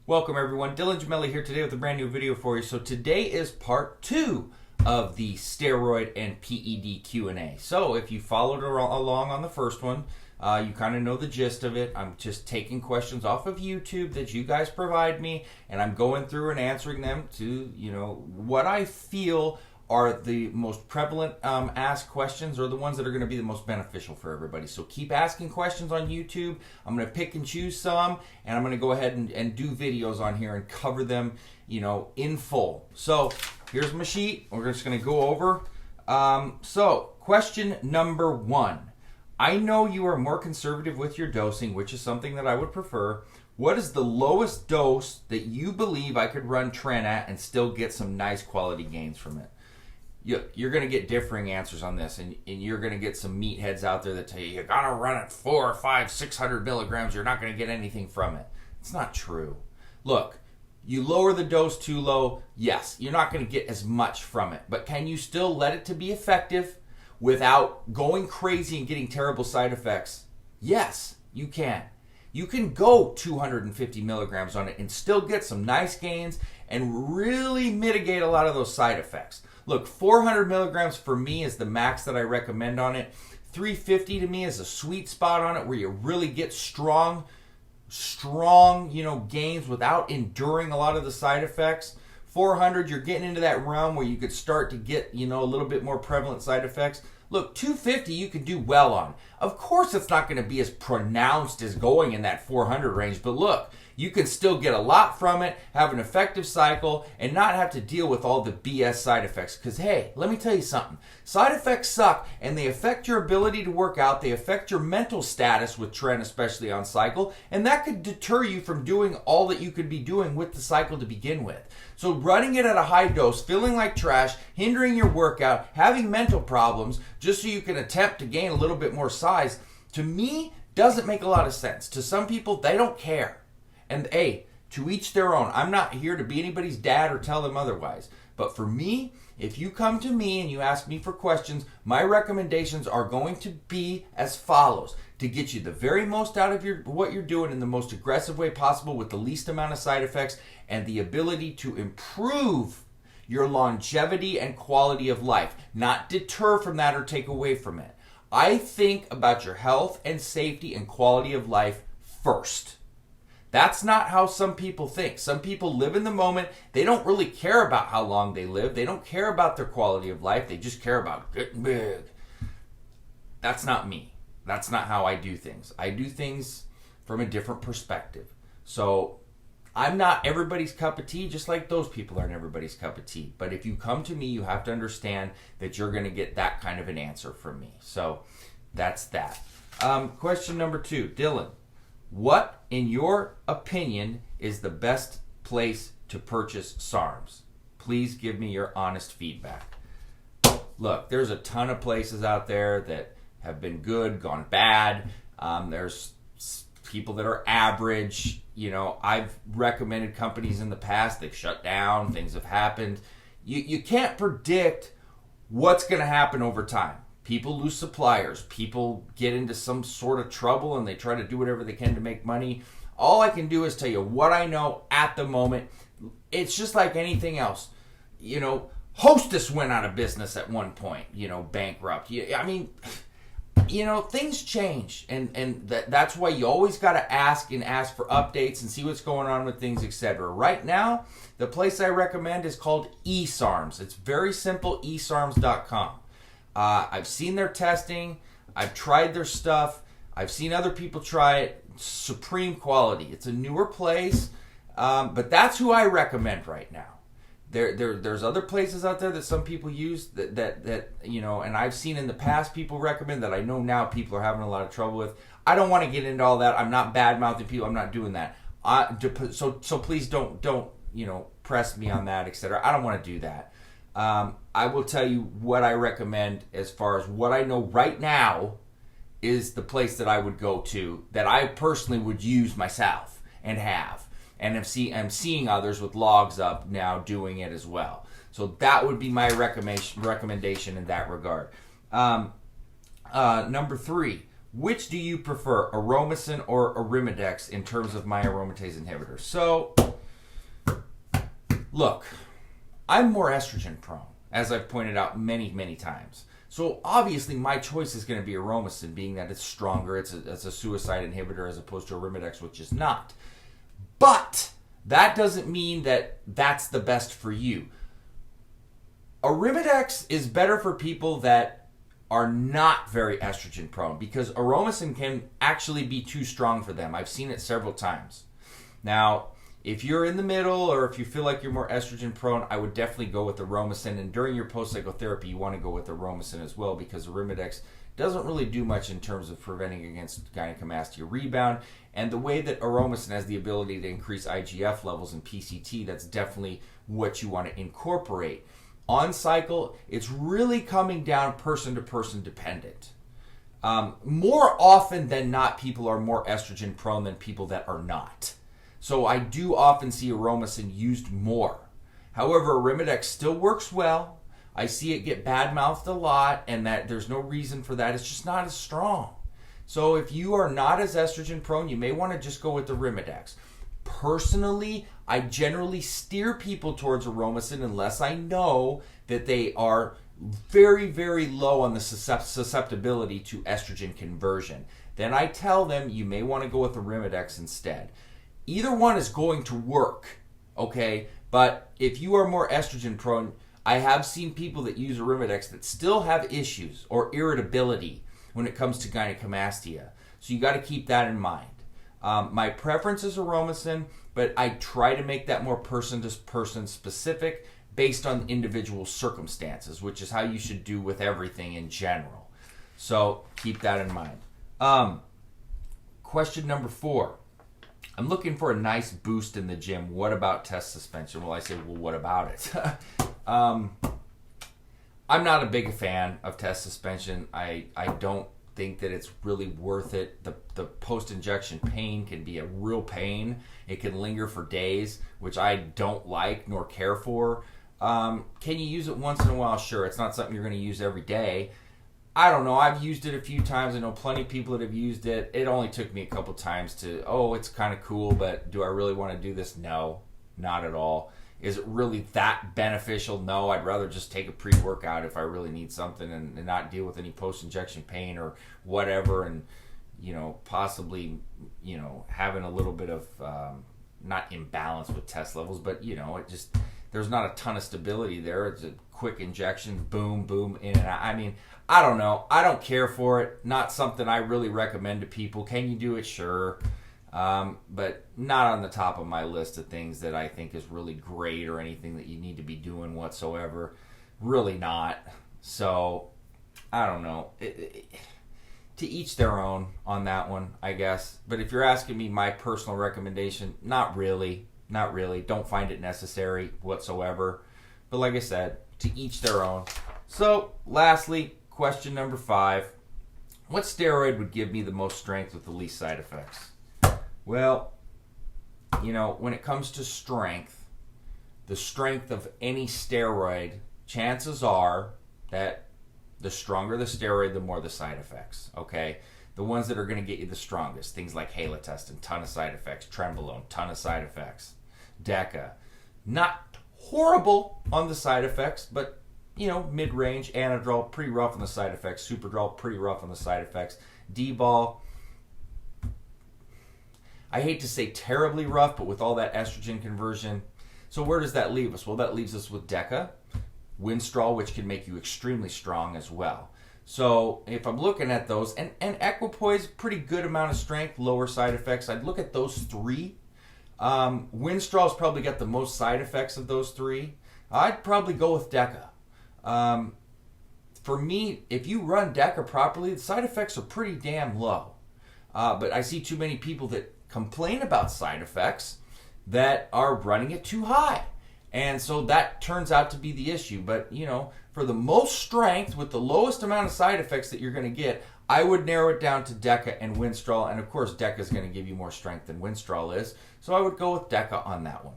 Welcome everyone, Dylan Gemelli here today with a brand new video for you. So today is part 2 of the Steroid and PED Q&A. So if you followed along on the first one, you kind of know the gist of it. I'm just taking questions off of YouTube that you guys provide me, and I'm going through and answering them to, what I feel are the most prevalent asked questions, or the ones that are going to be the most beneficial for everybody. So keep asking questions on YouTube. I'm going to pick and choose some, and I'm going to go ahead and do videos on here and cover them, in full. So here's my sheet. We're just going to go over. So question number 1. I know you are more conservative with your dosing, which is something that I would prefer. What is the lowest dose that you believe I could run tren at and still get some nice quality gains from it? You're going to get differing answers on this, and you're going to get some meatheads out there that tell you got to run it 400, 500, 600 milligrams. You're not going to get anything from it. It's not true. Look, you lower the dose too low, yes, you're not going to get as much from it. But can you still let it to be effective without going crazy and getting terrible side effects? Yes, you can. You can go 250 milligrams on it and still get some nice gains and really mitigate a lot of those side effects. Look, 400 milligrams for me is the max that I recommend on it. 350 to me is a sweet spot on it where you really get strong, gains without enduring a lot of the side effects. 400, you're getting into that realm where you could start to get, a little bit more prevalent side effects. Look, 250 you can do well on. Of course it's not going to be as pronounced as going in that 400 range, but look, you can still get a lot from it, have an effective cycle, and not have to deal with all the BS side effects. Because, hey, let me tell you something. Side effects suck, and they affect your ability to work out. They affect your mental status with tren, especially on cycle, and that could deter you from doing all that you could be doing with the cycle to begin with. So running it at a high dose, feeling like trash, hindering your workout, having mental problems, just so you can attempt to gain a little bit more size, to me, doesn't make a lot of sense. To some people, they don't care. And hey, to each their own. I'm not here to be anybody's dad or tell them otherwise. But for me, if you come to me and you ask me for questions, my recommendations are going to be as follows. To get you the very most out of what you're doing in the most aggressive way possible with the least amount of side effects, and the ability to improve your longevity and quality of life, not deter from that or take away from it. I think about your health and safety and quality of life first. That's not how some people think. Some people live in the moment. They don't really care about how long they live. They don't care about their quality of life. They just care about getting big. That's not me. That's not how I do things. I do things from a different perspective. So I'm not everybody's cup of tea, just like those people aren't everybody's cup of tea. But if you come to me, you have to understand that you're going to get that kind of an answer from me. So that's that. Question number 2, Dylan. What, in your opinion, is the best place to purchase SARMs? Please give me your honest feedback. Look, there's a ton of places out there that have been good, gone bad. There's people that are average. I've recommended companies in the past. They've shut down. Things have happened. You can't predict what's going to happen over time. People lose suppliers. People get into some sort of trouble and they try to do whatever they can to make money. All I can do is tell you what I know at the moment. It's just like anything else. Hostess went out of business at one point, bankrupt. Things change. And that's why you always got to ask for updates and see what's going on with things, etc. Right now, the place I recommend is called eSARMs. It's very simple, eSARMs.com. I've seen their testing. I've tried their stuff. I've seen other people try it. Supreme quality. It's a newer place, but that's who I recommend right now. There's other places out there that some people use that and I've seen in the past people recommend that I know now people are having a lot of trouble with. I don't want to get into all that. I'm not bad-mouthing people. I'm not doing that. So please don't press me on that, etc. I don't want to do that. I will tell you what I recommend as far as what I know right now is the place that I would go to, that I personally would use myself and have. And I'm seeing others with logs up now doing it as well. So that would be my recommendation in that regard. Number 3, Which do you prefer, Aromacin or Arimidex, in terms of my aromatase inhibitors? So Look, I'm more estrogen prone, as I've pointed out many, many times. So obviously my choice is going to be Aromacin, being that it's stronger, it's a suicide inhibitor as opposed to Arimidex, which is not. But that doesn't mean that that's the best for you. Arimidex is better for people that are not very estrogen prone because Aromacin can actually be too strong for them. I've seen it several times. Now, if you're in the middle or if you feel like you're more estrogen prone, I would definitely go with Aromacin. And during your post-psychotherapy, you want to go with Aromacin as well because Arimidex doesn't really do much in terms of preventing against gynecomastia rebound. And the way that Aromacin has the ability to increase IGF levels in PCT, that's definitely what you want to incorporate. On cycle, it's really coming down person to person dependent. More often than not, people are more estrogen prone than people that are not. So I do often see Aromacin used more. However, Arimidex still works well. I see it get bad-mouthed a lot, and that there's no reason for that. It's just not as strong. So if you are not as estrogen prone, you may want to just go with Arimidex. Personally, I generally steer people towards Aromacin unless I know that they are very, very low on the susceptibility to estrogen conversion. Then I tell them you may want to go with Arimidex instead. Either one is going to work, okay? But if you are more estrogen prone, I have seen people that use Arimidex that still have issues or irritability when it comes to gynecomastia. So you got to keep that in mind. My preference is Aromacin, but I try to make that more person-to-person specific based on individual circumstances, which is how you should do with everything in general. So keep that in mind. Question number 4. I'm looking for a nice boost in the gym. What about test suspension? Well, I say, well, what about it? I'm not a big fan of test suspension. I don't think that it's really worth it. The post-injection pain can be a real pain. It can linger for days, which I don't like nor care for. Can you use it once in a while? Sure. It's not something you're going to use every day. I don't know. I've used it a few times. I know plenty of people that have used it. It only took me a couple times to, it's kind of cool, but do I really want to do this? No, not at all. Is it really that beneficial? No, I'd rather just take a pre-workout if I really need something and not deal with any post-injection pain or whatever, and, possibly, having a little bit of, not imbalance with test levels, but, it just, there's not a ton of stability there. It's a quick injection, boom, boom, in and out. I mean, I don't know. I don't care for it. Not something I really recommend to people. Can you do it? Sure. But not on the top of my list of things that I think is really great or anything that you need to be doing whatsoever. Really not. So, I don't know. To each their own on that one, I guess. But if you're asking me my personal recommendation, not really. Not really. Don't find it necessary whatsoever. But like I said, to each their own. So, lastly, question number 5. What steroid would give me the most strength with the least side effects? Well, when it comes to strength, the strength of any steroid, chances are that the stronger the steroid, the more the side effects, okay? The ones that are going to get you the strongest, things like halotestin, ton of side effects, trenbolone, ton of side effects, Deca, not horrible on the side effects, but, mid-range, Anadrol, pretty rough on the side effects, Superdrol, pretty rough on the side effects, D-ball, I hate to say terribly rough, but with all that estrogen conversion. So where does that leave us? Well, that leaves us with Deca, Winstrol, which can make you extremely strong as well. So if I'm looking at those, and Equipoise, pretty good amount of strength, lower side effects, I'd look at those 3. Winstrol's probably got the most side effects of those 3. I'd probably go with Deca. For me, if you run Deca properly, the side effects are pretty damn low. But I see too many people that complain about side effects that are running it too high. And so that turns out to be the issue. But, for the most strength with the lowest amount of side effects that you're going to get, I would narrow it down to Deca and Winstrol. And, of course, Deca is going to give you more strength than Winstrol is. So I would go with Deca on that one.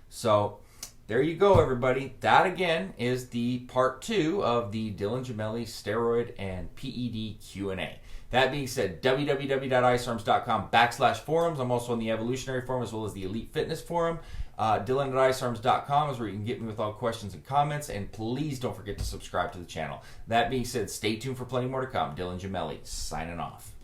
So there you go, everybody. That, again, is the part 2 of the Dylan Gemelli Steroid and PED Q&A. That being said, www.icearms.com/forums. I'm also on the Evolutionary Forum as well as the Elite Fitness Forum. Dylan@icearms.com is where you can get me with all questions and comments. And please don't forget to subscribe to the channel. That being said, stay tuned for plenty more to come. Dylan Gemelli, signing off.